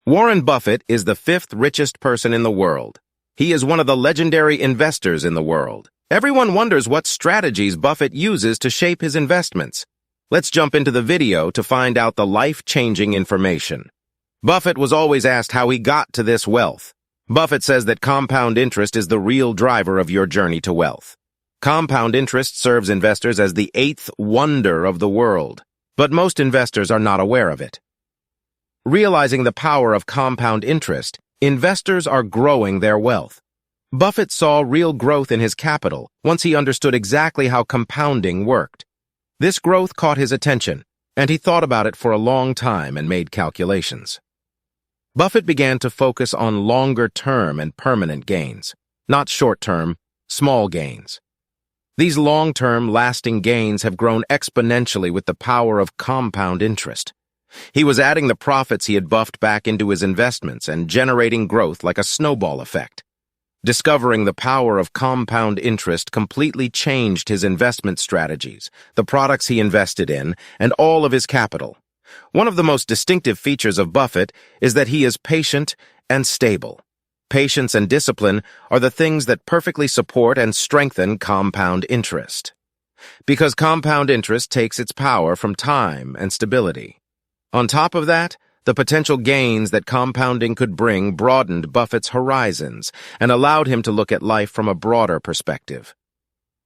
Warren Buffett is the fifth richest person in the world. He is one of the legendary investors in the world. Everyone wonders what strategies Buffett uses to shape his investments. Let's jump into the video to find out the life-changing information. Buffett was always asked how he got to this wealth. Buffett says that compound interest is the real driver of your journey to wealth. Compound interest serves investors as the eighth wonder of the world, but most investors are not aware of it. Realizing the power of compound interest, investors are growing their wealth. Buffett saw real growth in his capital once he understood exactly how compounding worked. This growth caught his attention, and he thought about it for a long time and made calculations. Buffett began to focus on longer-term and permanent gains, not short-term, small gains. These long-term, lasting gains have grown exponentially with the power of compound interest. He was adding the profits he had buffed back into his investments and generating growth like a snowball effect. Discovering the power of compound interest completely changed his investment strategies, the products he invested in, and all of his capital. One of the most distinctive features of Buffett is that he is patient and stable. Patience and discipline are the things that perfectly support and strengthen compound interest. Because compound interest takes its power from time and stability. On top of that, the potential gains that compounding could bring broadened Buffett's horizons and allowed him to look at life from a broader perspective.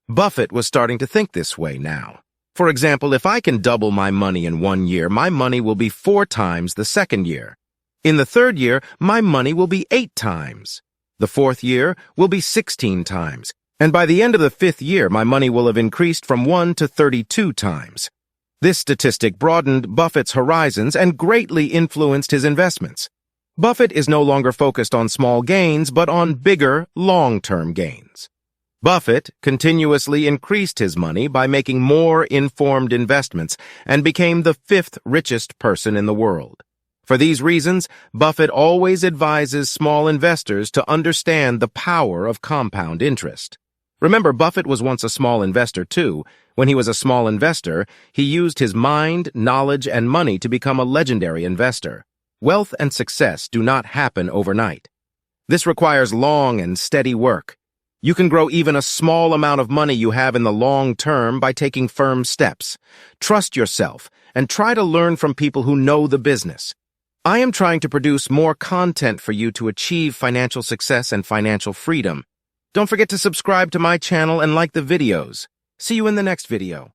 Buffett was starting to think this way now. For example, if I can double my money in 1 year, my money will be 4 times the second year. In the third year, my money will be 8 times. The fourth year will be 16 times. And by the end of the 5th year, my money will have increased from 1 to 32 times. This statistic broadened Buffett's horizons and greatly influenced his investments. Buffett is no longer focused on small gains, but on bigger, long-term gains. Buffett continuously increased his money by making more informed investments and became the 5th richest person in the world. For these reasons, Buffett always advises small investors to understand the power of compound interest. Remember, Buffett was once a small investor too. When he was a small investor, he used his mind, knowledge, and money to become a legendary investor. Wealth and success do not happen overnight. This requires long and steady work. You can grow even a small amount of money you have in the long term by taking firm steps. Trust yourself and try to learn from people who know the business. I am trying to produce more content for you to achieve financial success and financial freedom. Don't forget to subscribe to my channel and like the videos. See you in the next video.